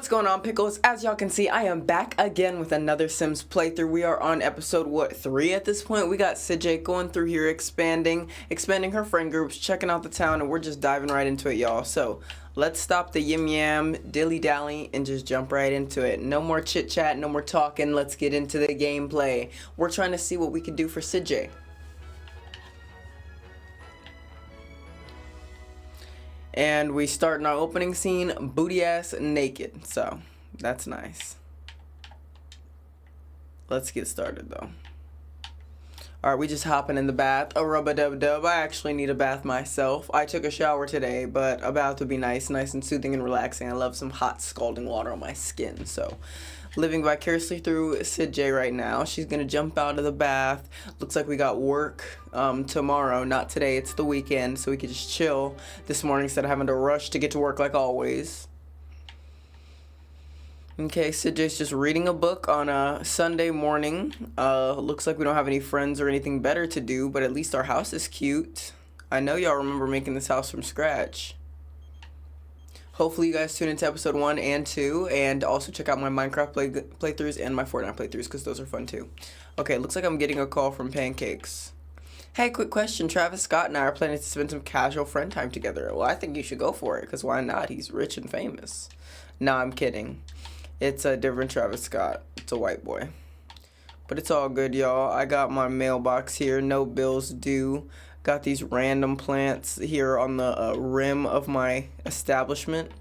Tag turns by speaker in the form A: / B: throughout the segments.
A: What's going on, pickles? As y'all can see, I am back again with another Sims playthrough. We are on episode 3 at this point. We got SIDJAY going through here, expanding her friend groups, checking out the town, and we're just diving right into it, y'all. So let's stop the yim yam dilly dally and just jump right into it. No more chit chat, no more talking. Let's get into the gameplay. We're trying to see what we can do for SIDJAY. And we start in our opening scene, booty ass naked. So, that's nice. Let's get started though. Alright, we just hopping in the bath. A rub-a-dub-dub. I actually need a bath myself. I took a shower today, but a bath would be nice and soothing and relaxing. I love some hot scalding water on my skin. So, living vicariously through SIDJAY right now. She's gonna jump out of the bath. Looks like we got work tomorrow, not today. It's the weekend, so we could just chill this morning instead of having to rush to get to work like always. Okay, SIDJAY's just reading a book on a Sunday morning. Looks like we don't have any friends or anything better to do, but at least our house is cute. I know y'all remember making this house from scratch. Hopefully you guys tune into episode 1 and 2, and also check out my Minecraft playthroughs and my Fortnite playthroughs, because those are fun too. Okay, looks like I'm getting a call from Pancakes. Hey, quick question. Travis Scott and I are planning to spend some casual friend time together. Well, I think you should go for it, because why not? He's rich and famous. Nah, I'm kidding. It's a different Travis Scott. It's a white boy. But it's all good, y'all. I got my mailbox here. No bills due. Got these random plants here on the rim of my establishment.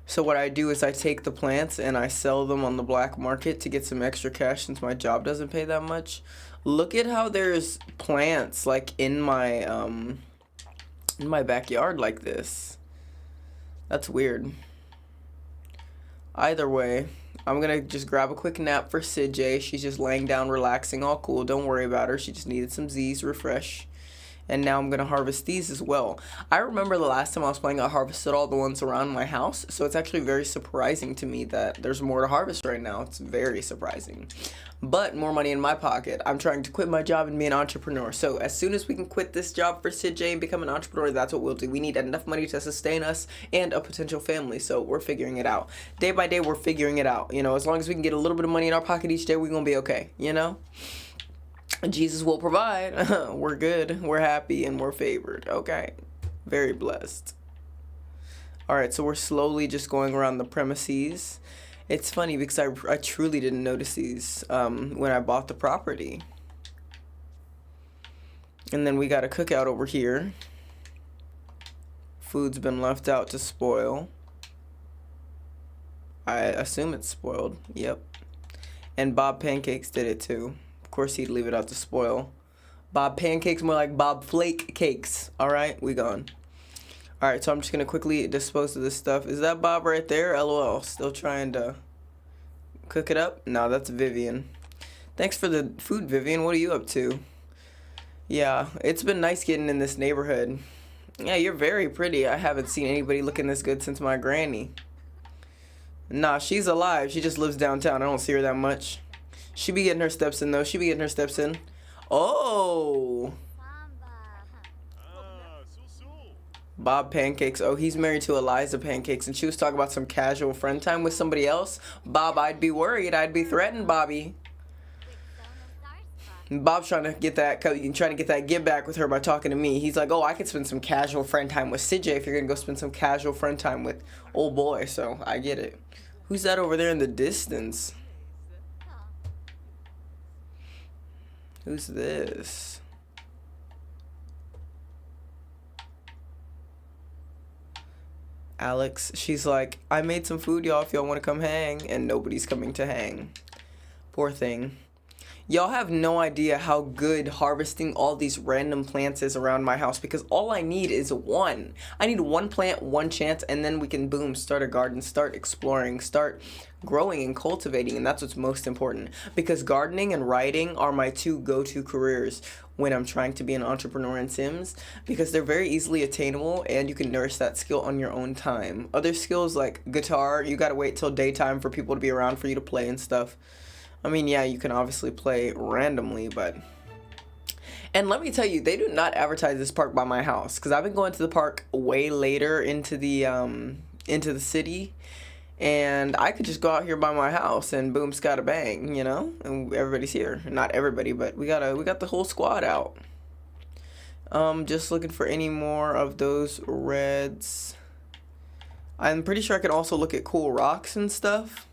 A: So what I do is I take the plants and I sell them on the black market to get some extra cash since my job doesn't pay that much. Look at how there's plants like in my backyard like this. That's weird. Either way, I'm gonna just grab a quick nap for SIDJAY. She's just laying down relaxing, all cool. Don't worry about her. She just needed some Z's, refresh. And now I'm going to harvest these as well. I remember the last time I was playing, I harvested all the ones around my house. So it's actually very surprising to me that there's more to harvest right now. It's very surprising. But more money in my pocket. I'm trying to quit my job and be an entrepreneur. So as soon as we can quit this job for SIDJAY and become an entrepreneur, that's what we'll do. We need enough money to sustain us and a potential family. So we're figuring it out. Day by day, we're figuring it out. You know, as long as we can get a little bit of money in our pocket each day, we're going to be okay. You know? Jesus will provide. We're good, we're happy, and we're favored. Okay, very blessed. Alright, so we're slowly just going around the premises. It's funny because I truly didn't notice these when I bought the property. And then we got a cookout over here. Food's been left out to spoil. I assume it's spoiled. Yep. And Bob Pancakes did it too. Of course he'd leave it out to spoil. Bob Pancakes, more like Bob Flake Cakes. Alright, we gone. Alright, so I'm just gonna quickly dispose of this stuff. Is that Bob right there? LOL. Still trying to cook it up? No, that's Vivian. Thanks for the food, Vivian. What are you up to? Yeah, it's been nice getting in this neighborhood. Yeah, you're very pretty. I haven't seen anybody looking this good since my granny. Nah, she's alive. She just lives downtown. I don't see her that much. She be getting her steps in, though. She be getting her steps in. Oh! Bob Pancakes. Oh, he's married to Eliza Pancakes, and she was talking about some casual friend time with somebody else. Bob, I'd be worried. I'd be threatened, Bobby. Bob's trying to get that give back with her by talking to me. He's like, oh, I could spend some casual friend time with SIDJAY if you're gonna go spend some casual friend time with old boy. So I get it. Who's that over there in the distance? Who's this? Alex. She's like, I made some food, y'all, if y'all want to come hang. And nobody's coming to hang. Poor thing. Y'all have no idea how good harvesting all these random plants is around my house, because all I need is one. I need one plant, one chance, and then we can, boom, start a garden, start exploring, start growing and cultivating, and that's what's most important, because gardening and writing are my two go-to careers when I'm trying to be an entrepreneur in Sims, because they're very easily attainable and you can nourish that skill on your own time. Other skills like guitar, you gotta wait till daytime for people to be around for you to play and stuff. I mean, yeah, you can obviously play randomly, but... And let me tell you, they do not advertise this park by my house, because I've been going to the park way later into the city, And I could just go out here by my house and boom, scada bang, you know? And everybody's here. Not everybody, but we got the whole squad out. Just looking for any more of those reds. I'm pretty sure I can also look at cool rocks and stuff.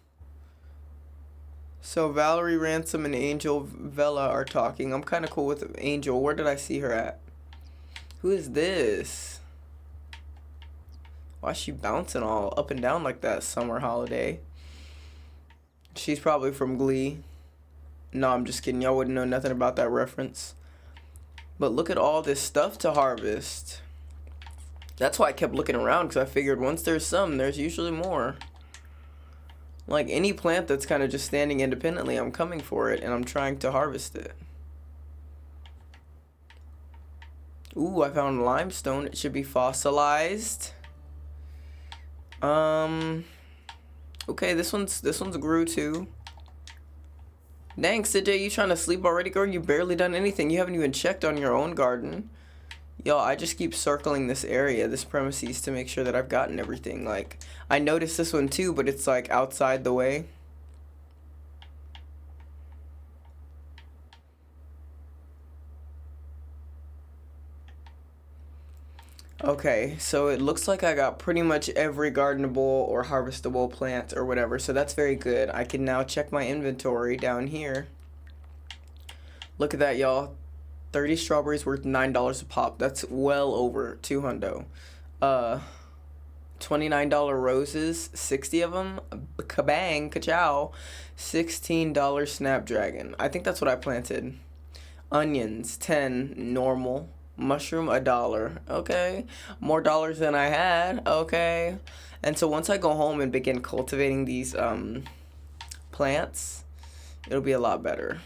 A: So Valerie, Ransom, and Angel Vela are talking. I'm kind of cool with Angel. Where did I see her at? Who is this? Why is she bouncing all up and down like that, Summer Holiday? She's probably from Glee. No, I'm just kidding. Y'all wouldn't know nothing about that reference. But look at all this stuff to harvest. That's why I kept looking around, because I figured once there's some, there's usually more. Like any plant that's kind of just standing independently, I'm coming for it and I'm trying to harvest it. Ooh, I found limestone. It should be fossilized. Okay, this one's grew too. Dang, SIDJAY, you trying to sleep already, girl? You barely done anything. You haven't even checked on your own garden. Yo, I just keep circling this area, this premises, to make sure that I've gotten everything. Like, I noticed this one too, but it's like outside the way. Okay, so it looks like I got pretty much every gardenable or harvestable plant or whatever, so that's very good. I can now check my inventory down here. Look at that, y'all. 30 strawberries worth $9 a pop. That's well over $200. $29 roses, 60 of them. Kabang, ka-chow. $16 snapdragon. I think that's what I planted. Onions, 10, normal. Mushroom, $1. Okay. More dollars than I had. Okay. And so once I go home and begin cultivating these plants, it'll be a lot better.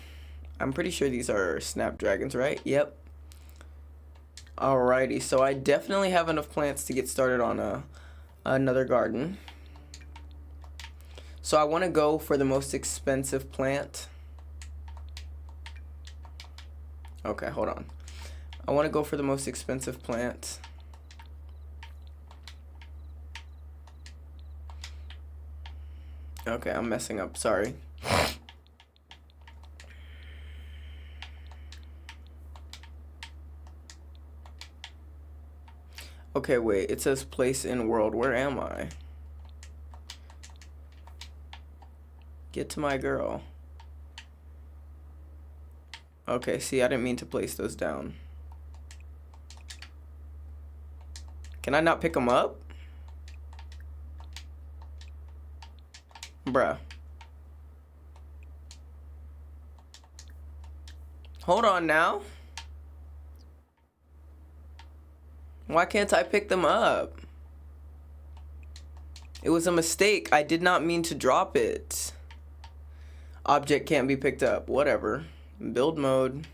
A: I'm pretty sure these are snapdragons, right? Yep. Alrighty, so I definitely have enough plants to get started on another garden. So I want to go for the most expensive plant. Okay, hold on. I want to go for the most expensive plant. Okay, I'm messing up, sorry. Okay, wait, it says place in world. Where am I? Get to my girl. Okay, see, I didn't mean to place those down. Can I not pick them up? Bruh. Hold on now. Why can't I pick them up? It was a mistake. I did not mean to drop it. Object can't be picked up. Whatever. Build mode.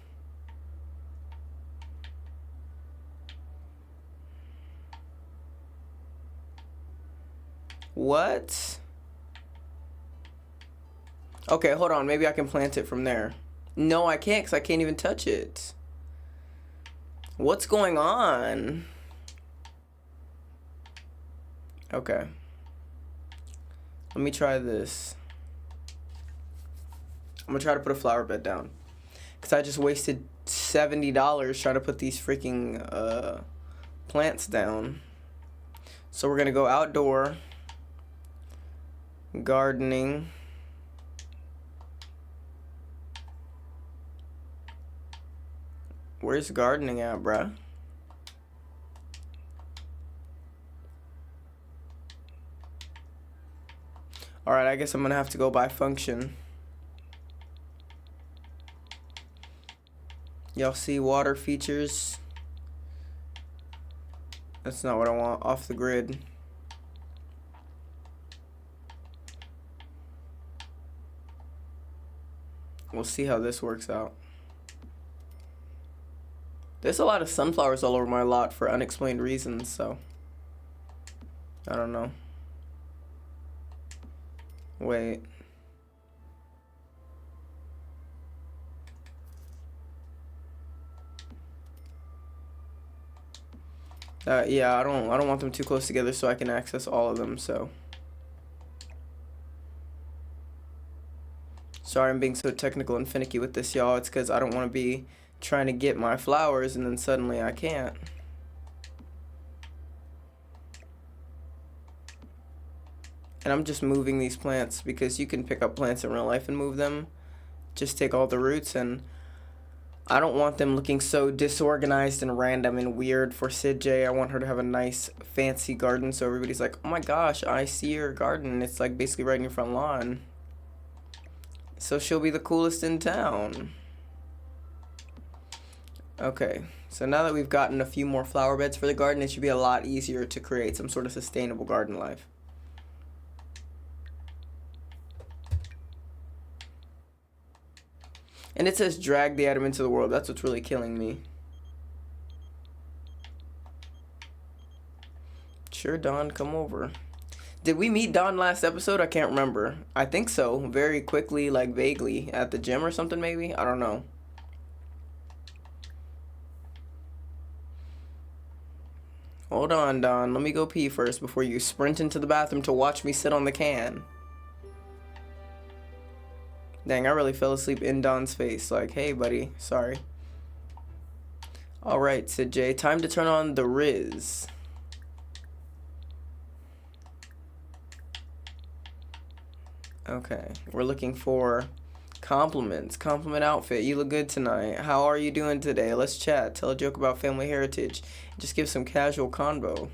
A: What? Okay, hold on. Maybe I can plant it from there. No, I can't because I can't even touch it. What's going on? Okay. Let me try this. I'm gonna try to put a flower bed down. Because I just wasted $70 trying to put these freaking plants down. So we're gonna go outdoor. Gardening. Where's gardening at, bruh? Alright, I guess I'm gonna have to go by function. Y'all see water features? That's not what I want. Off the grid. We'll see how this works out. There's a lot of sunflowers all over my lot for unexplained reasons, so I don't know. Wait. Yeah, I don't want them too close together so I can access all of them, so Sorry I'm being so technical and finicky with this, y'all. It's because I don't want to be trying to get my flowers and then suddenly I can't. And I'm just moving these plants because you can pick up plants in real life and move them. Just take all the roots, and I don't want them looking so disorganized and random and weird for SIDJAY. I want her to have a nice fancy garden so everybody's like, oh my gosh, I see your garden. It's like basically right in your front lawn. So she'll be the coolest in town. Okay, so now that we've gotten a few more flower beds for the garden, it should be a lot easier to create some sort of sustainable garden life. And it says drag the item into the world. That's what's really killing me. Sure, Dawn, come over. Did we meet Dawn last episode? I can't remember. I think so. Very quickly, like vaguely. At the gym or something maybe? I don't know. Hold on, Dawn. Let me go pee first before you sprint into the bathroom to watch me sit on the can. Dang, I really fell asleep in Dawn's face. Like, hey, buddy. Sorry. Alright, SIDJAY. Time to turn on the Riz. Okay. We're looking for compliments. Compliment outfit. You look good tonight. How are you doing today? Let's chat. Tell a joke about family heritage. Just give some casual convo.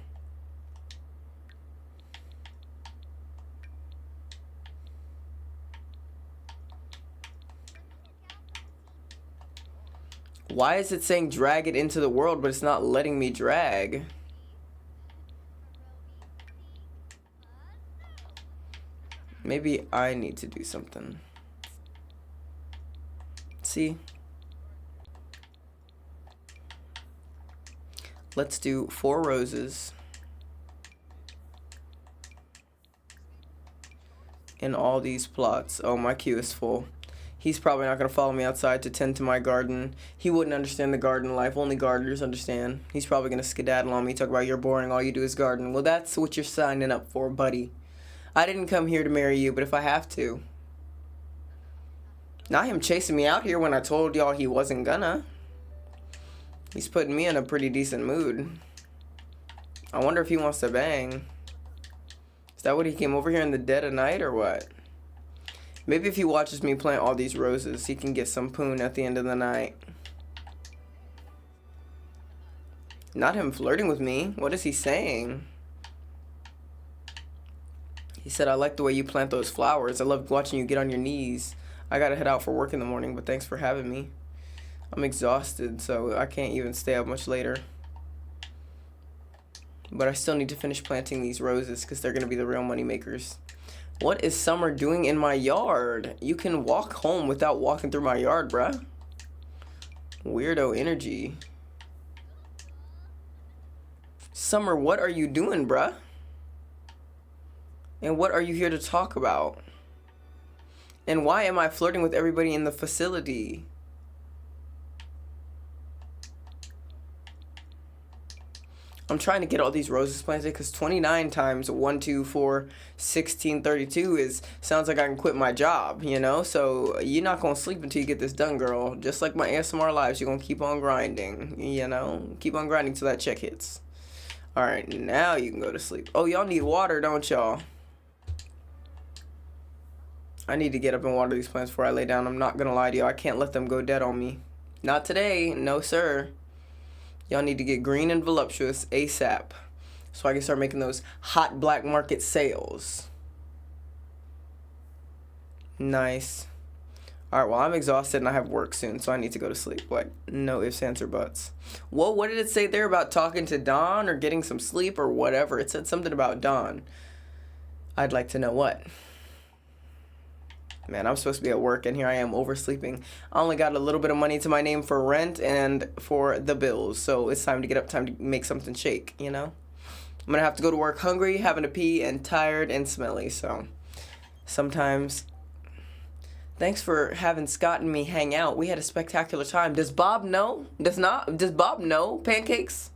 A: Why is it saying drag it into the world, but it's not letting me drag? Maybe I need to do something. See? Let's do 4 roses. In all these plots. Oh, my queue is full. He's probably not going to follow me outside to tend to my garden. He wouldn't understand the garden life. Only gardeners understand. He's probably going to skedaddle on me, talk about you're boring, all you do is garden. Well, that's what you're signing up for, buddy. I didn't come here to marry you, but if I have to. Not him chasing me out here when I told y'all he wasn't gonna. He's putting me in a pretty decent mood. I wonder if he wants to bang. Is that what he came over here in the dead of night or what? Maybe if he watches me plant all these roses, he can get some poon at the end of the night. Not him flirting with me. What is he saying? He said, I like the way you plant those flowers. I love watching you get on your knees. I gotta head out for work in the morning, but thanks for having me. I'm exhausted, so I can't even stay up much later. But I still need to finish planting these roses because they're gonna be the real money makers. What is Summer doing in my yard? You can walk home without walking through my yard, bruh. Weirdo energy. Summer, what are you doing, bruh? And what are you here to talk about? And why am I flirting with everybody in the facility? I'm trying to get all these roses planted because 29 times 1, 2, 4, 16, 32 is sounds like I can quit my job, you know? So you're not going to sleep until you get this done, girl. Just like my ASMR lives, you're going to keep on grinding, you know? Keep on grinding till that check hits. All right, now you can go to sleep. Oh, y'all need water, don't y'all? I need to get up and water these plants before I lay down. I'm not going to lie to you. I can't let them go dead on me. Not today. No, sir. Y'all need to get green and voluptuous ASAP so I can start making those hot black market sales. Nice. Alright, well, I'm exhausted and I have work soon, so I need to go to sleep. Like, no ifs, ands, or buts. Whoa, what did it say there about talking to Dawn or getting some sleep or whatever? It said something about Dawn. I'd like to know what. Man, I'm supposed to be at work, and here I am oversleeping. I only got a little bit of money to my name for rent and for the bills, so it's time to get up, time to make something shake, you know? I'm gonna have to go to work hungry, having to pee, and tired and smelly, so sometimes... Thanks for having Scott and me hang out. We had a spectacular time. Does Bob know? Does Bob know pancakes?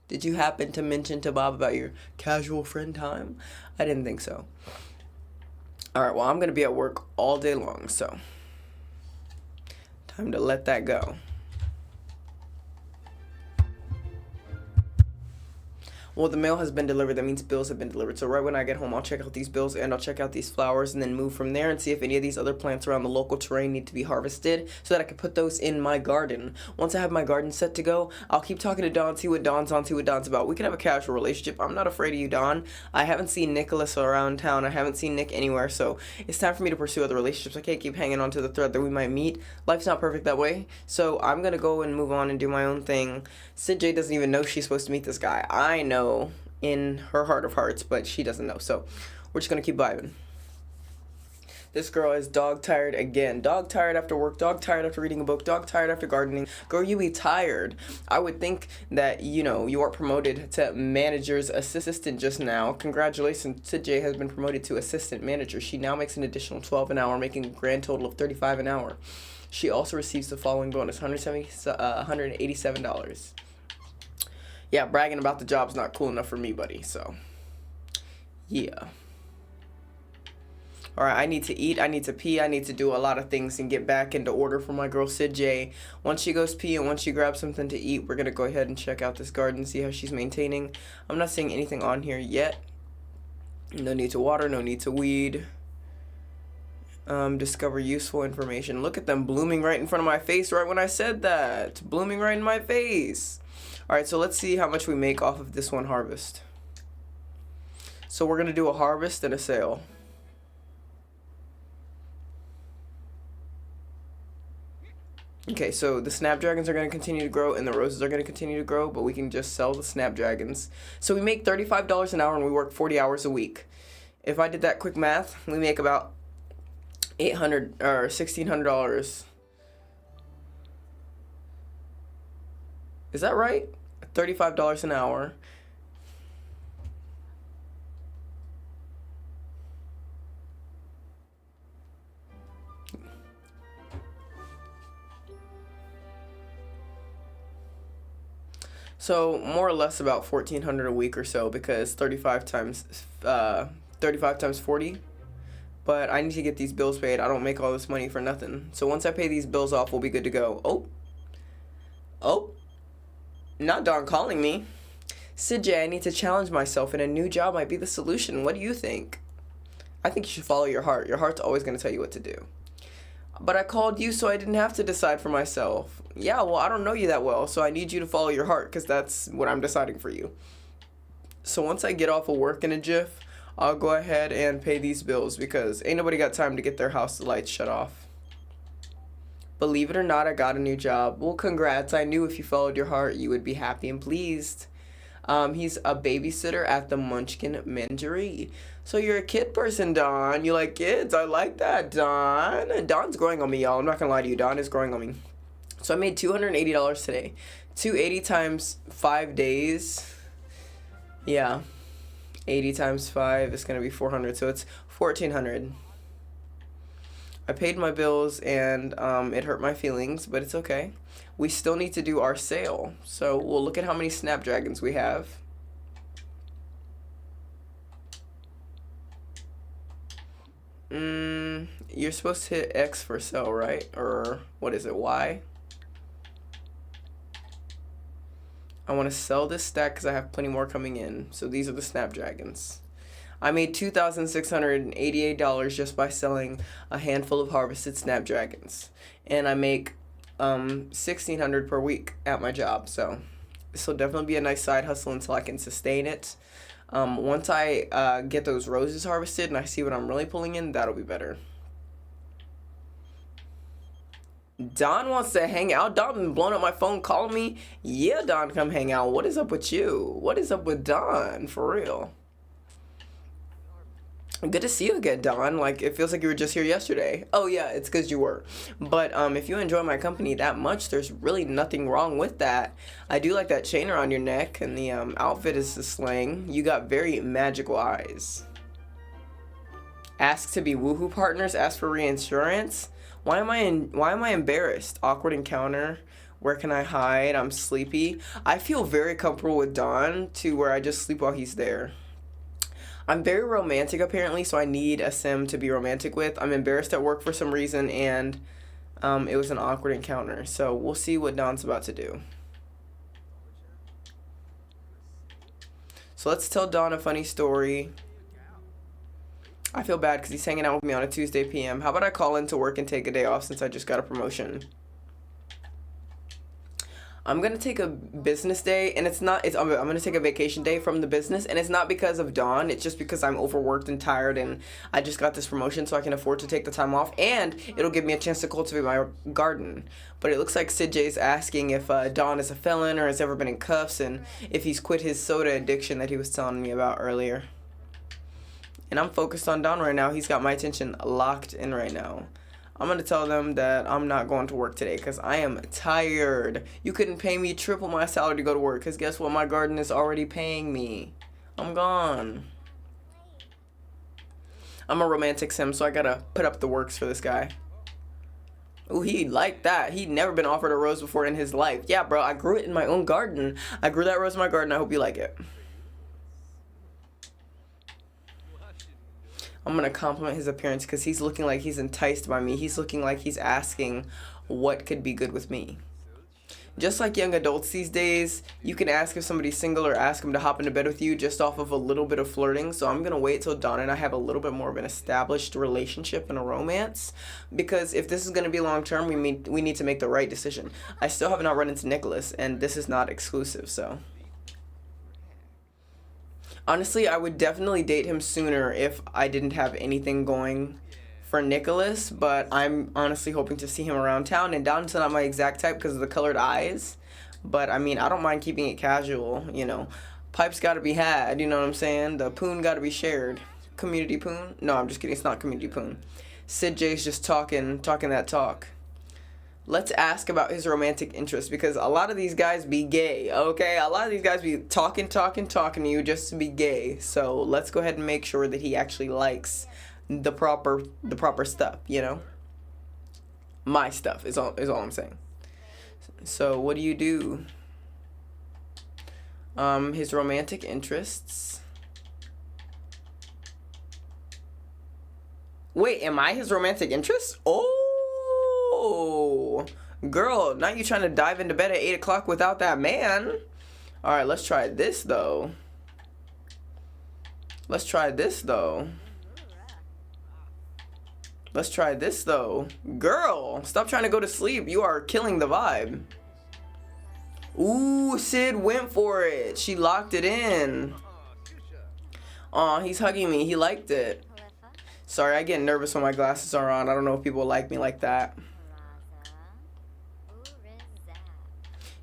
A: Did you happen to mention to Bob about your casual friend time? I didn't think so. All right, well, I'm going to be at work all day long, so time to let that go. Well, the mail has been delivered. That means bills have been delivered. So right when I get home, I'll check out these bills and I'll check out these flowers and then move from there and see if any of these other plants around the local terrain need to be harvested so that I can put those in my garden. Once I have my garden set to go, I'll keep talking to Dawn, see what Dawn's on, see what Dawn's about. We can have a casual relationship. I'm not afraid of you, Dawn. I haven't seen Nicholas around town. I haven't seen Nick anywhere, so it's time for me to pursue other relationships. I can't keep hanging on to the thread that we might meet. Life's not perfect that way, so I'm going to go and move on and do my own thing. SIDJAY doesn't even know she's supposed to meet this guy. I know in her heart of hearts, but she doesn't know, so we're just gonna keep vibing. This girl is dog tired again. Dog tired after work, dog tired after reading a book, dog tired after gardening. Girl, you be tired. I would think that, you know, you are promoted to manager's assistant just now. Congratulations, SIDJAY has been promoted to assistant manager. She now makes an additional $12 an hour, making a grand total of $35 an hour. She also receives the following bonus, $187. Yeah, bragging about the job's not cool enough for me, buddy, so yeah. Alright, I need to eat, I need to pee, I need to do a lot of things and get back into order for my girl SIDJAY. Once she goes pee and once she grabs something to eat, we're gonna go ahead and check out this garden, see how she's maintaining. I'm not seeing anything on here yet. No need to water, no need to weed. Discover useful information. Look at them blooming right in front of my face right when I said that. Blooming right in my face. Alright, so let's see how much we make off of this one harvest. So we're going to do a harvest and a sale. Okay, so the snapdragons are going to continue to grow and the roses are going to continue to grow, but we can just sell the snapdragons. So we make $35 an hour and we work 40 hours a week. If I did that quick math, we make about $800 or $1,600. Is that right? $35 an hour. So more or less about $1,400 a week or so, because 35 times 40. But I need to get these bills paid. I don't make all this money for nothing. So once I pay these bills off, we'll be good to go. Oh. Not Dawn calling me. SIDJAY, I need to challenge myself, and a new job might be the solution. What do you think? I think you should follow your heart. Your heart's always going to tell you what to do. But I called you so I didn't have to decide for myself. Yeah, well, I don't know you that well, so I need you to follow your heart because that's what I'm deciding for you. So once I get off of work in a jiff, I'll go ahead and pay these bills because ain't nobody got time to get their house lights shut off. Believe it or not, I got a new job. Well, congrats. I knew if you followed your heart, you would be happy and pleased. He's a babysitter at the Munchkin Menagerie. So you're a kid person, Dawn. You like kids. I like that, Dawn. Dawn's growing on me, y'all. I'm not gonna lie to you. Dawn is growing on me. So I made $280 today. 280 times 5 days. Yeah. 80 times 5 is gonna be 400. So it's 1,400. I paid my bills and it hurt my feelings, but it's okay. We still need to do our sale. So we'll look at how many snapdragons we have. You're supposed to hit X for sell, right? Or what is it, Y? I want to sell this stack because I have plenty more coming in. So these are the snapdragons. I made $2,688 just by selling a handful of harvested snapdragons. And I make $1,600 per week at my job. So this will definitely be a nice side hustle until I can sustain it. Once I get those roses harvested and I see what I'm really pulling in, that'll be better. Dawn wants to hang out. Dawn been blowing up my phone calling me. Yeah, Dawn, come hang out. What is up with you? What is up with Dawn? For real. Good to see you again, Dawn. Like, it feels like you were just here yesterday. Oh, yeah, it's because you were. But if you enjoy my company that much, there's really nothing wrong with that. I do like that chain around your neck, and the outfit is the slang. You got very magical eyes. Ask to be woohoo partners. Ask for reinsurance. Why am I embarrassed? Awkward encounter. Where can I hide? I'm sleepy. I feel very comfortable with Dawn to where I just sleep while he's there. I'm very romantic apparently, so I need a sim to be romantic with. I'm embarrassed at work for some reason, and it was an awkward encounter. So we'll see what Don's about to do. So let's tell Don a funny story. I feel bad because he's hanging out with me on a Tuesday p.m. How about I call into work and take a day off since I just got a promotion? I'm gonna take a business day, and I'm gonna take a vacation day from the business, and it's not because of Dawn. It's just because I'm overworked and tired, and I just got this promotion, so I can afford to take the time off, and it'll give me a chance to cultivate my garden. But it looks like SIDJay's asking if Dawn is a felon or has ever been in cuffs, and if he's quit his soda addiction that he was telling me about earlier. And I'm focused on Don right now. He's got my attention locked in right now. I'm going to tell them that I'm not going to work today because I am tired. You couldn't pay me triple my salary to go to work because guess what? My garden is already paying me. I'm gone. I'm a romantic sim, so I got to put up the works for this guy. Ooh, he liked that. He'd never been offered a rose before in his life. Yeah, bro, I grew it in my own garden. I grew that rose in my garden. I hope you like it. I'm going to compliment his appearance because he's looking like he's enticed by me. He's looking like he's asking what could be good with me. Just like young adults these days, you can ask if somebody's single or ask them to hop into bed with you just off of a little bit of flirting. So I'm going to wait till Dawn and I have a little bit more of an established relationship and a romance. Because if this is going to be long term, we need to make the right decision. I still have not run into Nicholas, and this is not exclusive, so... Honestly, I would definitely date him sooner if I didn't have anything going for Nicholas, but I'm honestly hoping to see him around town, and Don's not my exact type because of the colored eyes, but I mean, I don't mind keeping it casual, you know. Pipes gotta be had, you know what I'm saying? The poon gotta be shared. Community poon? No, I'm just kidding, it's not community poon. SIDJay's just talking that talk. Let's ask about his romantic interest because a lot of these guys be gay, okay? A lot of these guys be talking to you just to be gay. So let's go ahead and make sure that he actually likes the proper stuff, you know? My stuff is all I'm saying. So what do you do? His romantic interests. Wait, am I his romantic interest? Oh! Girl, now you trying to dive into bed at 8 o'clock without that man. Alright, let's try this though. Let's try this though. Girl, stop trying to go to sleep. You are killing the vibe. Ooh, Sid went for it. She locked it in. Aw, he's hugging me. He liked it. Sorry, I get nervous when my glasses are on. I don't know if people like me like that.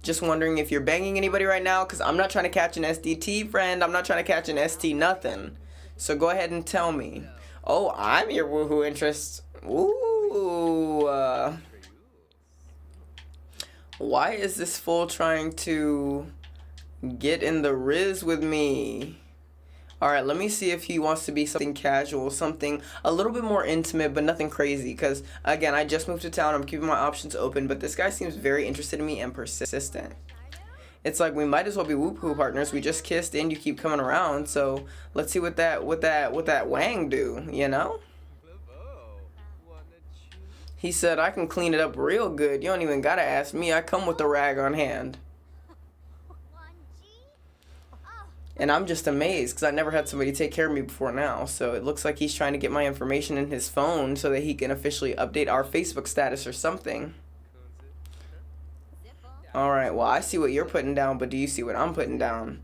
A: Just wondering if you're banging anybody right now, because I'm not trying to catch an SDT, friend. I'm not trying to catch an ST nothing. So go ahead and tell me. Oh, I'm your woohoo interest. Ooh. Why is this fool trying to get in the riz with me? Alright, let me see if he wants to be something casual, something a little bit more intimate, but nothing crazy. Because, again, I just moved to town. I'm keeping my options open. But this guy seems very interested in me and persistent. It's like we might as well be whoop-hoo partners. We just kissed and you keep coming around. So, let's see what that wang do, you know? He said, I can clean it up real good. You don't even gotta ask me. I come with the rag on hand. And I'm just amazed because I never had somebody take care of me before now. So it looks like he's trying to get my information in his phone so that he can officially update our Facebook status or something. Alright, well, I see what you're putting down, but do you see what I'm putting down?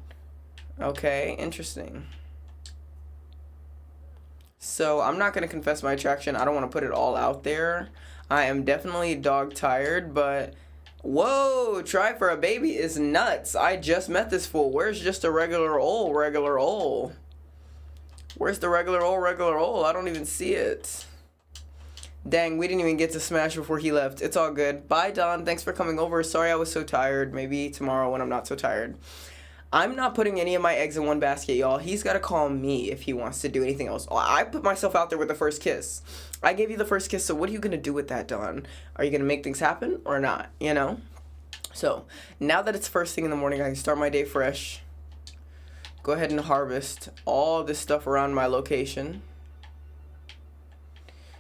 A: Okay, interesting. So I'm not going to confess my attraction. I don't want to put it all out there. I am definitely dog tired, but... Whoa, try for a baby is nuts. I just met this fool. Where's just a regular ol'? Where's the regular ol'? I don't even see it. Dang, we didn't even get to smash before he left. It's all good. Bye, Don. Thanks for coming over. Sorry I was so tired. Maybe tomorrow when I'm not so tired. I'm not putting any of my eggs in one basket, y'all. He's got to call me if he wants to do anything else. I put myself out there with the first kiss. I gave you the first kiss, so what are you going to do with that, Dawn? Are you going to make things happen or not, you know? So, now that it's first thing in the morning, I can start my day fresh. go ahead and harvest all this stuff around my location.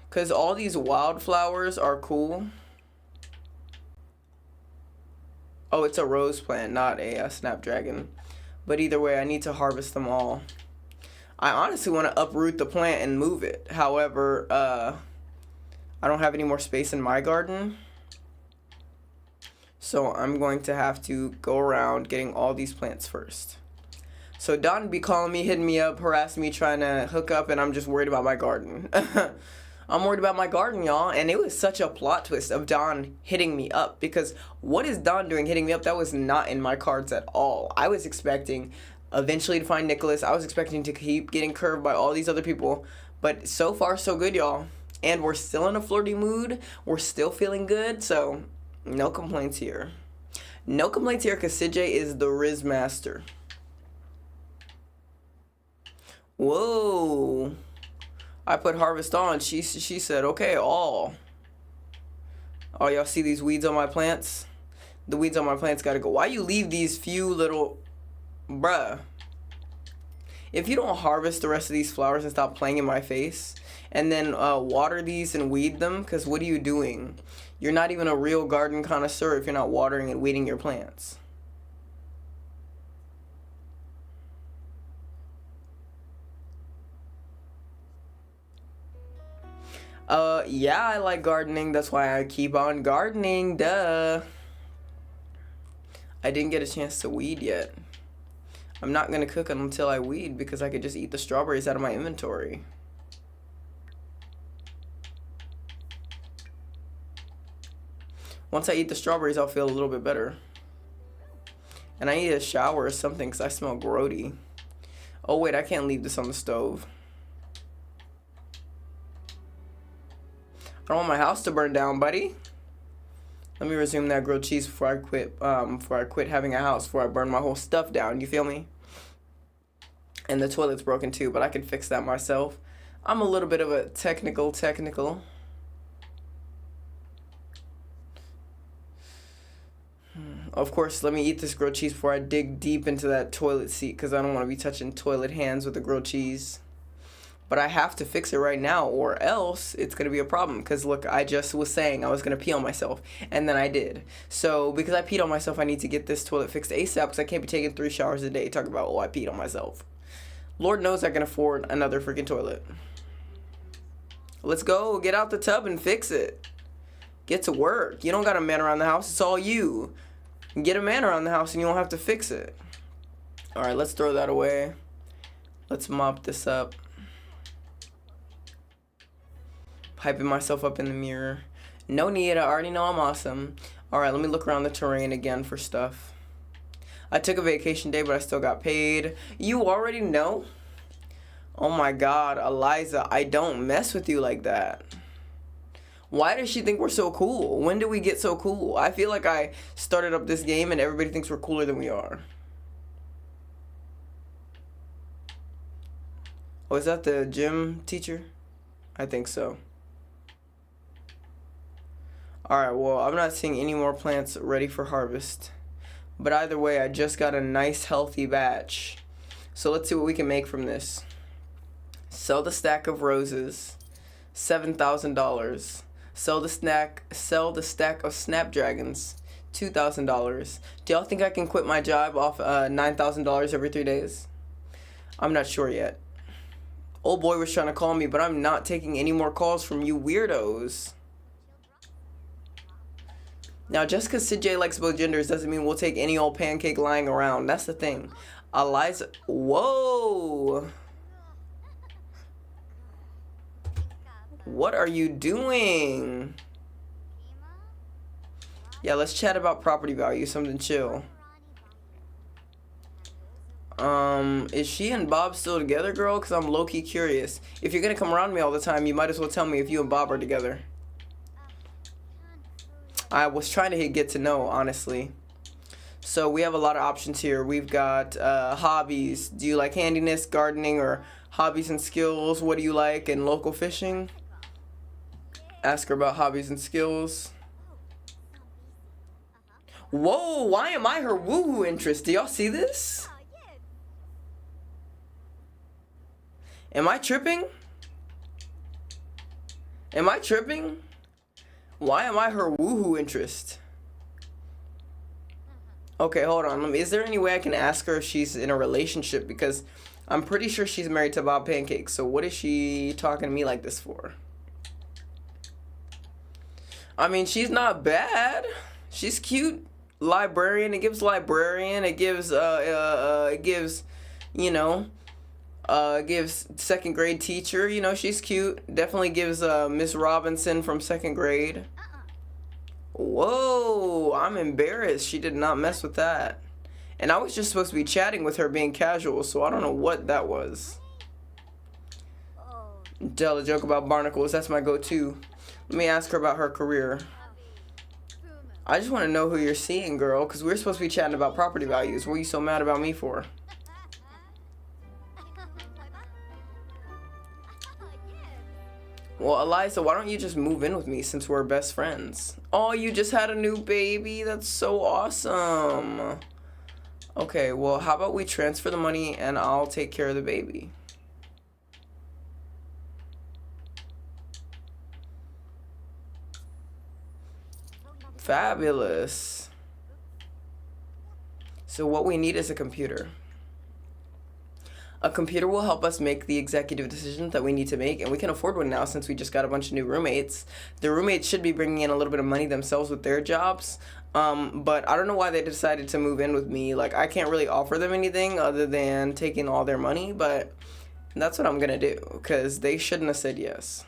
A: Because all these wildflowers are cool. Oh, it's a rose plant, not a snapdragon. But either way, I need to harvest them all. I honestly want to uproot the plant and move it. However, I don't have any more space in my garden. So I'm going to have to go around getting all these plants first. So Don be calling me, hitting me up, harassing me, trying to hook up, and I'm just worried about my garden. I'm worried about my garden, y'all. And it was such a plot twist of Don hitting me up, because what is Don doing hitting me up? That was not in my cards at all. I was expecting eventually to find Nicholas. I was expecting to keep getting curved by all these other people. But so far, so good, y'all. And we're still in a flirty mood. We're still feeling good. So no complaints here. No complaints here, because SIDJAY is the Riz Master. Whoa. I put harvest on. She said, okay, all. Oh, y'all see these weeds on my plants? The weeds on my plants gotta go. Why you leave these few little... Bruh. If you don't harvest the rest of these flowers and stop playing in my face, and then water these and weed them, because what are you doing? You're not even a real garden connoisseur if you're not watering and weeding your plants. Yeah, I like gardening. That's why I keep on gardening. Duh. I didn't get a chance to weed yet. I'm not gonna cook until I weed, because I could just eat the strawberries out of my inventory. Once I eat the strawberries, I'll feel a little bit better. And I need a shower or something, because I smell grody. Oh wait, I can't leave this on the stove. I don't want my house to burn down, buddy. Let me resume that grilled cheese before I quit having a house, before I burn my whole stuff down. You feel me? And the toilet's broken too, but I can fix that myself. I'm a little bit of a technical. Of course, let me eat this grilled cheese before I dig deep into that toilet seat, because I don't want to be touching toilet hands with the grilled cheese. But I have to fix it right now, or else it's going to be a problem. Because look, I just was saying I was going to pee on myself, and then I did. So because I peed on myself, I need to get this toilet fixed ASAP, because I can't be taking 3 showers a day. Talk about, oh, I peed on myself. Lord knows I can afford another freaking toilet. Let's go. Get out the tub and fix it. Get to work. You don't got a man around the house. It's all you. Get a man around the house and you don't have to fix it. All right, let's throw that away. Let's mop this up. Hyping myself up in the mirror. No need, I already know I'm awesome. Alright, let me look around the terrain again for stuff. I took a vacation day, but I still got paid. You already know? Oh my god, Eliza, I don't mess with you like that. Why does she think we're so cool? When did we get so cool? I feel like I started up this game and everybody thinks we're cooler than we are. Oh, is that the gym teacher? I think so. Alright, well, I'm not seeing any more plants ready for harvest. But either way, I just got a nice healthy batch. So let's see what we can make from this. Sell the stack of roses, $7,000. Sell the stack of snapdragons, $2,000. Do y'all think I can quit my job off $9,000 every 3 days? I'm not sure yet. Old boy was trying to call me, but I'm not taking any more calls from you weirdos. Now, just because SIDJAY likes both genders doesn't mean we'll take any old pancake lying around. That's the thing. Eliza, whoa. What are you doing? Yeah, let's chat about property value, something chill. Is she and Bob still together, girl? Because I'm low-key curious. If you're going to come around me all the time, you might as well tell me if you and Bob are together. I was trying to get to know, honestly. So we have a lot of options here. We've got hobbies. Do you like handiness, gardening, or hobbies and skills? What do you like? And local fishing? Ask her about hobbies and skills. Whoa, why am I her woohoo interest? Do y'all see this? Am I tripping? Am I tripping? Why am I her woohoo interest? Okay, hold on. Is there any way I can ask her if she's in a relationship? Because I'm pretty sure she's married to Bob Pancakes. So what is she talking to me like this for? I mean, she's not bad. She's cute. Librarian. It gives librarian. It gives you know, gives second grade teacher. You know, she's cute. Definitely gives Miss Robinson from second grade. Whoa, I'm embarrassed. She did not mess with that. And I was just supposed to be chatting with her being casual, so I don't know what that was. Tell a joke about barnacles. That's my go-to. Let me ask her about her career. I just want to know who you're seeing, girl, because we're supposed to be chatting about property values. What are you so mad about me for? Well, Eliza, why don't you just move in with me since we're best friends? Oh, you just had a new baby? That's so awesome. Okay, well, how about we transfer the money and I'll take care of the baby? Fabulous. So what we need is a computer. A computer will help us make the executive decisions that we need to make, and we can afford one now since we just got a bunch of new roommates. The roommates should be bringing in a little bit of money themselves with their jobs, but I don't know why they decided to move in with me. Like, I can't really offer them anything other than taking all their money, but that's what I'm gonna do, because they shouldn't have said yes.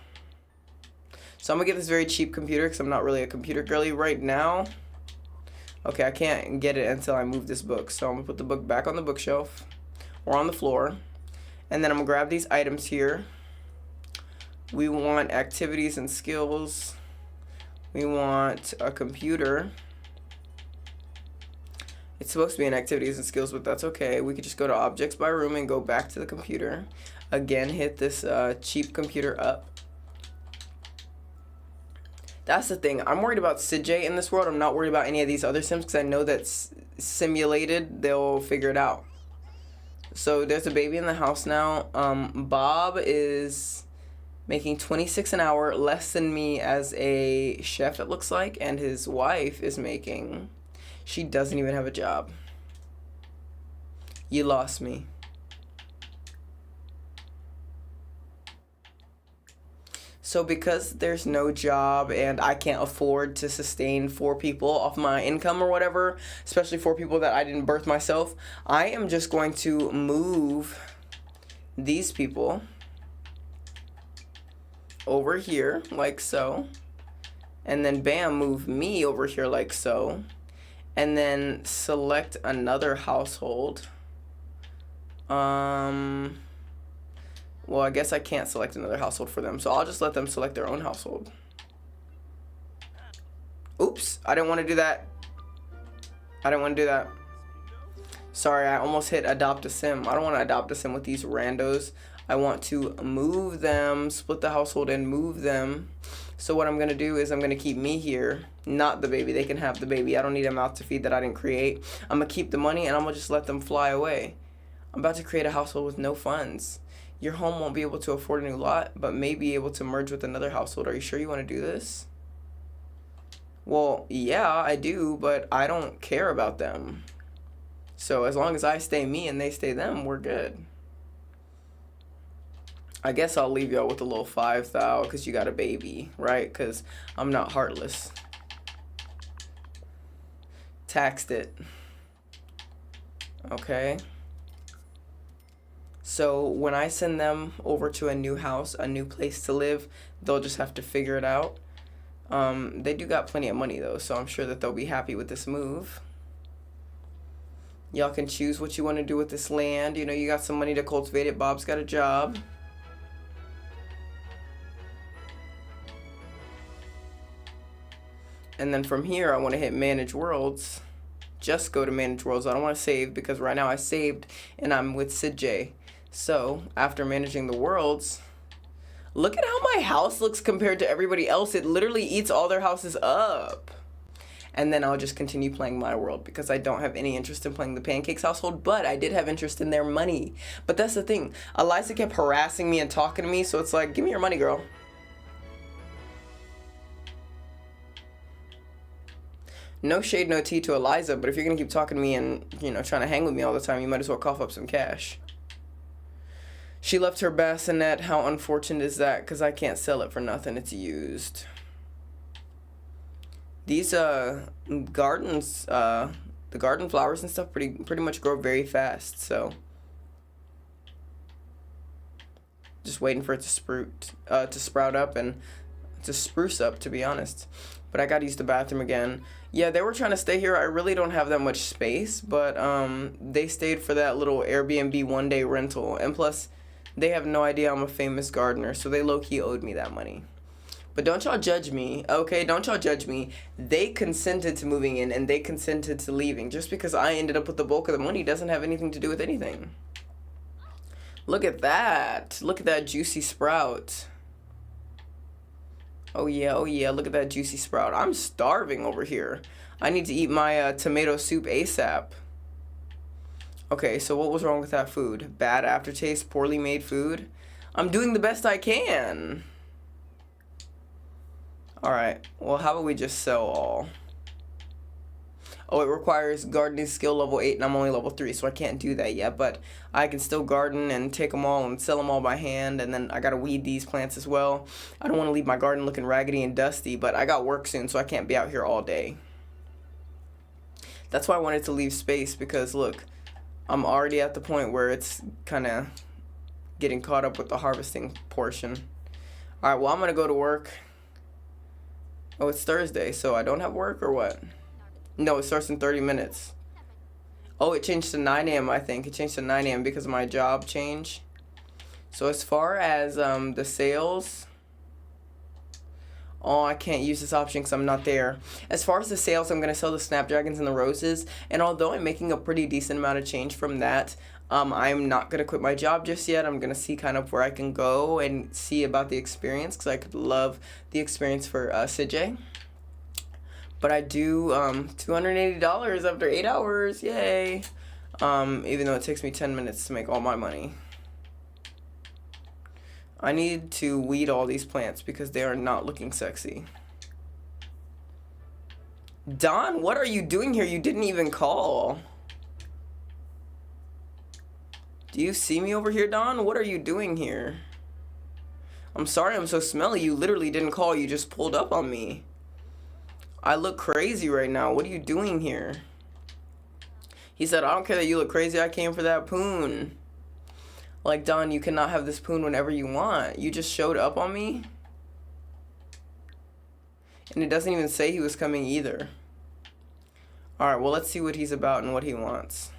A: So I'm gonna get this very cheap computer, because I'm not really a computer girly right now. Okay, I can't get it until I move this book, so I'm gonna put the book back on the bookshelf. Or on the floor, and then I'm gonna grab these items here. We want activities and skills. We want a computer. It's supposed to be in activities and skills, but that's okay. We could just go to objects by room and go back to the computer. Again, hit this cheap computer up. That's the thing. I'm worried about SIDJAY in this world. I'm not worried about any of these other sims because I know that simulated, they'll figure it out. So there's a baby in the house now. Bob is making $26 an hour, less than me as a chef, it looks like. And his wife is making, she doesn't even have a job. You lost me. So because there's no job and I can't afford to sustain 4 people off my income or whatever, especially 4 people that I didn't birth myself, I am just going to move these people over here like so, and then bam, move me over here like so, and then select another household. Well, I guess I can't select another household for them, so I'll just let them select their own household. Oops, I didn't want to do that. I didn't want to do that. Sorry, I almost hit adopt a sim. I don't want to adopt a sim with these randos. I want to move them, split the household and move them. So what I'm going to do is I'm going to keep me here, not the baby. They can have the baby. I don't need a mouth to feed that I didn't create. I'm going to keep the money and I'm going to just let them fly away. I'm about to create a household with no funds. Your home won't be able to afford a new lot, but may be able to merge with another household. Are you sure you want to do this? Well, yeah, I do, but I don't care about them. So as long as I stay me and they stay them, we're good. I guess I'll leave y'all with a little 5,000 because you got a baby, right? Because I'm not heartless. Taxed it. Okay. So when I send them over to a new house, a new place to live, they'll just have to figure it out. They do got plenty of money though, so I'm sure that they'll be happy with this move. Y'all can choose what you want to do with this land. You know, you got some money to cultivate it. Bob's got a job. And then from here, I want to hit Manage Worlds. Just go to Manage Worlds. I don't want to save because right now I saved and I'm with SIDJAY. So after managing the worlds, look at how my house looks compared to everybody else. It literally eats all their houses up. and then I'll just continue playing my world because I don't have any interest in playing the Pancakes household, but I did have interest in their money. But that's the thing. Eliza kept harassing me and talking to me, so it's like, give me your money, girl. No shade, no tea to Eliza, but if you're gonna keep talking to me and, you know, trying to hang with me all the time, you might as well cough up some cash. She left her bassinet. How unfortunate is that? Because I can't sell it for nothing. It's used. These gardens, the garden flowers and stuff pretty much grow very fast, so just waiting for it to sprout up and to spruce up, to be honest. But I gotta use the bathroom again. Yeah, they were trying to stay here. I really don't have that much space, but they stayed for that little Airbnb one-day rental, and plus they have no idea I'm a famous gardener, so they low-key owed me that money. But don't y'all judge me, okay? Don't y'all judge me. They consented to moving in, and they consented to leaving. Just because I ended up with the bulk of the money doesn't have anything to do with anything. Look at that. Look at that juicy sprout. Oh yeah, look at that juicy sprout. I'm starving over here. I need to eat my tomato soup ASAP. Okay, so what was wrong with that food? Bad aftertaste, poorly made food? I'm doing the best I can. Alright, well, how about we just sell all? Oh, it requires gardening skill level 8, and I'm only level 3, so I can't do that yet. But I can still garden and take them all and sell them all by hand, and then I gotta weed these plants as well. I don't want to leave my garden looking raggedy and dusty, but I got work soon, so I can't be out here all day. That's why I wanted to leave space, because look, I'm already at the point where it's kind of getting caught up with the harvesting portion. Alright, well, I'm gonna go to work. Oh, it's Thursday, so I don't have work, or what? No, it starts in 30 minutes. Oh, it changed to 9 a.m. I think. It changed to 9 a.m. because of my job change. So as far as the sales... Oh, I can't use this option because I'm not there. As far as the sales, I'm going to sell the snapdragons and the roses. And although I'm making a pretty decent amount of change from that, I'm not going to quit my job just yet. I'm going to see kind of where I can go and see about the experience, because I could love the experience for SIDJAY. But I do $280 after 8 hours, yay! Even though it takes me 10 minutes to make all my money. I need to weed all these plants because they are not looking sexy. Don, what are you doing here? You didn't even call. Do you see me over here, Don? What are you doing here? I'm sorry I'm so smelly. You literally didn't call. You just pulled up on me. I look crazy right now. What are you doing here? He said, I don't care that you look crazy. I came for that poon. Like, Don, you cannot have this poon whenever you want. You just showed up on me? And it doesn't even say he was coming either. Alright, well, let's see what he's about and what he wants.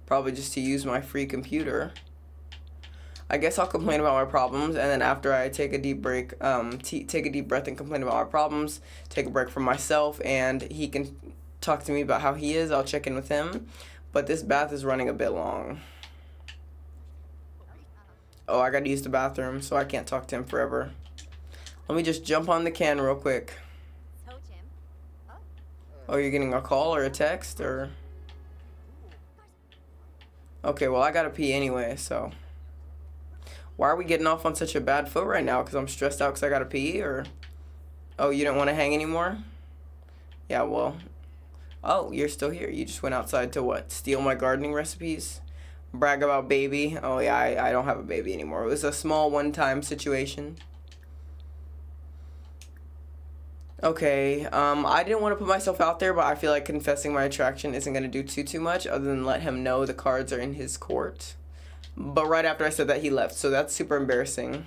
A: Probably just to use my free computer. I guess I'll complain about my problems, and then after I take a deep break, take a deep breath and complain about my problems, take a break from myself, and he can talk to me about how he is. I'll check in with him. But this bath is running a bit long. Oh, I gotta use the bathroom, so I can't talk to him forever. Let me just jump on the can real quick. Oh, you're getting a call or a text, or... Okay, well, I gotta pee anyway, so... Why are we getting off on such a bad foot right now? Because I'm stressed out because I gotta pee, or... Oh, you don't want to hang anymore? Yeah, well... Oh, you're still here. You just went outside to what? Steal my gardening recipes? Brag about baby? Oh, yeah, I don't have a baby anymore. It was a small one-time situation. Okay, I didn't want to put myself out there, but I feel like confessing my attraction isn't going to do too much other than let him know the cards are in his court. But right after I said that, he left, so that's super embarrassing.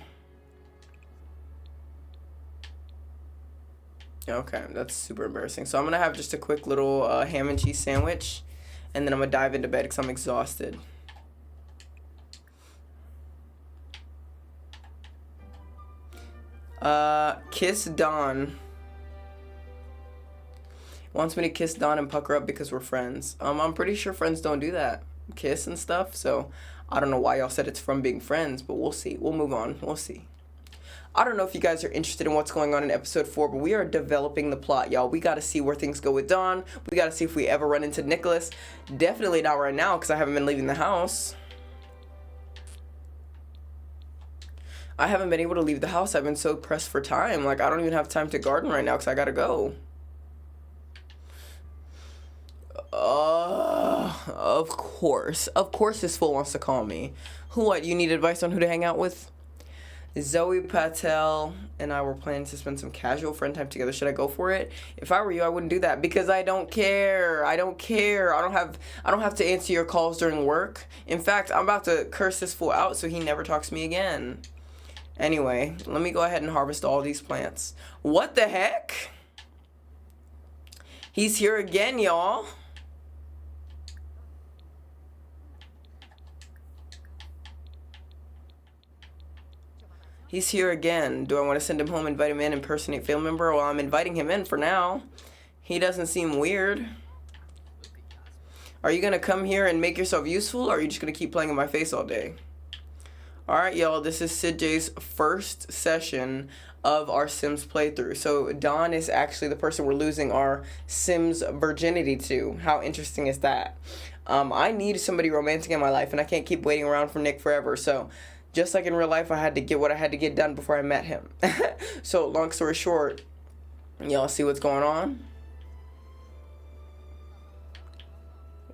A: Okay, that's super embarrassing. So I'm going to have just a quick little ham and cheese sandwich, and then I'm going to dive into bed because I'm exhausted. Kiss Dawn. Wants me to kiss Dawn and pucker up because we're friends. I'm pretty sure friends don't do that. Kiss and stuff, so I don't know why y'all said it's from being friends, but we'll see. We'll move on. We'll see. I don't know if you guys are interested in what's going on in episode 4, but we are developing the plot, y'all. We got to see where things go with Dawn. We got to see if we ever run into Nicholas. Definitely not right now because I haven't been leaving the house. I haven't been able to leave the house. I've been so pressed for time. Like, I don't even have time to garden right now because I got to go. Of course. Of course this fool wants to call me. What, you need advice on who to hang out with? Zoe Patel and I were planning to spend some casual friend time together. Should I go for it? If I were you, I wouldn't do that because I don't care. I don't care. I don't have to answer your calls during work. In fact, I'm about to curse this fool out so he never talks to me again. Anyway, let me go ahead and harvest all these plants. What the heck? He's here again, y'all. He's here again. Do I want to send him home, invite him in, impersonate family member? Well, I'm inviting him in for now. He doesn't seem weird. Are you going to come here and make yourself useful, or are you just going to keep playing in my face all day? Alright, y'all. This is SIDJay's first session of our Sims playthrough. So, Dawn is actually the person we're losing our Sims virginity to. How interesting is that? I need somebody romantic in my life, and I can't keep waiting around for Nick forever. So, just like in real life, I had to get what I had to get done before I met him. So, long story short, y'all see what's going on?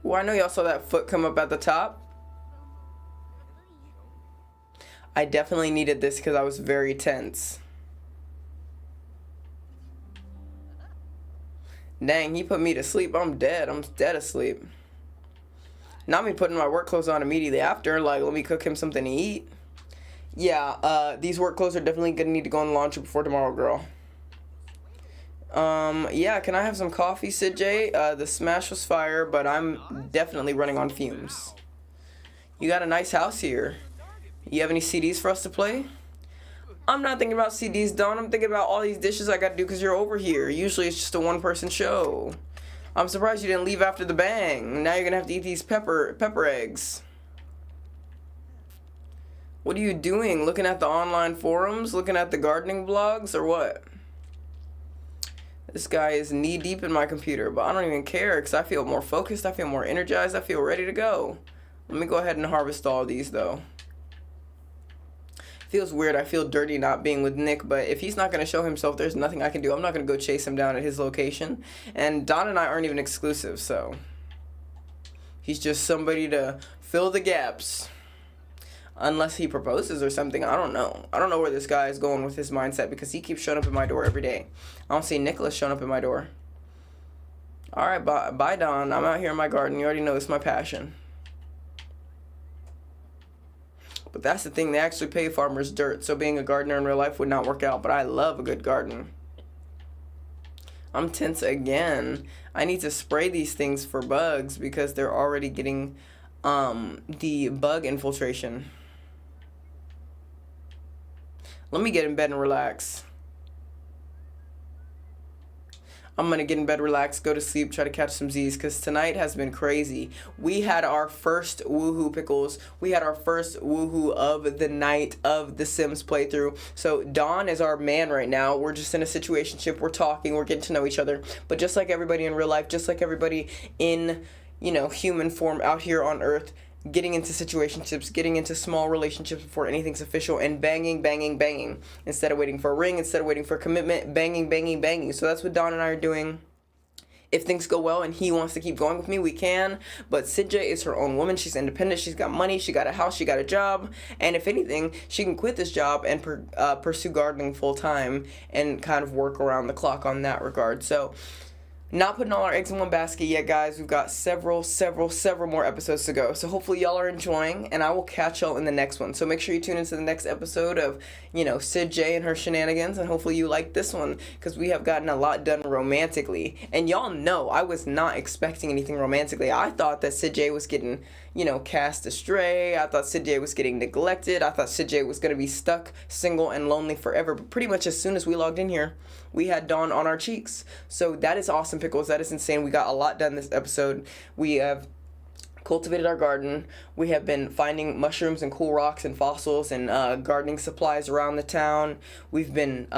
A: Well, I know y'all saw that foot come up at the top. I definitely needed this because I was very tense. Dang, he put me to sleep. I'm dead. I'm dead asleep. Not me putting my work clothes on immediately after. Like, let me cook him something to eat. Yeah, these work clothes are definitely gonna need to go in the laundry before tomorrow, girl. Yeah, can I have some coffee, SIDJay? The smash was fire, but I'm definitely running on fumes. You got a nice house here. You have any CDs for us to play? I'm not thinking about CDs, Dawn. I'm thinking about all these dishes I gotta do because you're over here. Usually it's just a one-person show. I'm surprised you didn't leave after the bang. Now you're gonna have to eat these pepper eggs. What are you doing? Looking at the online forums? Looking at the gardening blogs? Or what? This guy is knee-deep in my computer, but I don't even care because I feel more focused, I feel more energized, I feel ready to go. Let me go ahead and harvest all these, though. Feels weird. I feel dirty not being with Nick, but if he's not going to show himself, there's nothing I can do. I'm not going to go chase him down at his location. And Dawn and I aren't even exclusive, so he's just somebody to fill the gaps. Unless he proposes or something, I don't know. I don't know where this guy is going with his mindset because he keeps showing up at my door every day. I don't see Nicholas showing up at my door. Alright, bye Dawn. I'm out here in my garden. You already know it's my passion. But that's the thing, they actually pay farmers dirt, so being a gardener in real life would not work out, but I love a good garden. I'm tense again. I need to spray these things for bugs because they're already getting the bug infiltration. Let me get in bed and relax. I'm going to get in bed, relax, go to sleep, try to catch some Z's because tonight has been crazy. We had our first woohoo, Pickles. We had our first woohoo of the night of the Sims playthrough. So Dawn is our man right now. We're just in a situationship. We're talking. We're getting to know each other. But just like everybody in real life, just like everybody in, you know, human form out here on Earth, getting into situationships, getting into small relationships before anything's official, and banging, banging, banging. Instead of waiting for a ring, instead of waiting for a commitment, banging, banging, banging. So that's what Dawn and I are doing. If things go well and he wants to keep going with me, we can. But SIDJay is her own woman. She's independent. She's got money. She got a house. She got a job. And if anything, she can quit this job and pursue gardening full time and kind of work around the clock on that regard. So not putting all our eggs in one basket yet, guys. We've got several more episodes to go. So hopefully y'all are enjoying, and I will catch y'all in the next one. So make sure you tune into the next episode of, you know, SIDJay and her shenanigans, and hopefully you like this one, because we have gotten a lot done romantically. And y'all know I was not expecting anything romantically. I thought that SIDJay was getting, you know, cast astray. I thought SIDJay was getting neglected. I thought SIDJay was going to be stuck, single, and lonely forever. But pretty much as soon as we logged in here, we had Dawn on our cheeks. So that is awesome, Pickles. That is insane. We got a lot done this episode. We have cultivated our garden. We have been finding mushrooms and cool rocks and fossils and gardening supplies around the town. We've been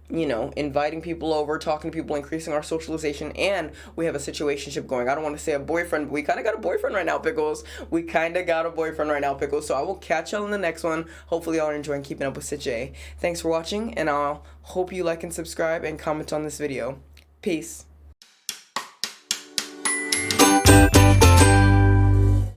A: inviting people over, talking to people, increasing our socialization, and we have a situationship going. I don't want to say a boyfriend, but we kind of got a boyfriend right now, Pickles. So I will catch y'all in the next one. Hopefully y'all are enjoying keeping up with SIDJAY. Thanks for watching, and I'll hope you like and subscribe and comment on this video. Peace.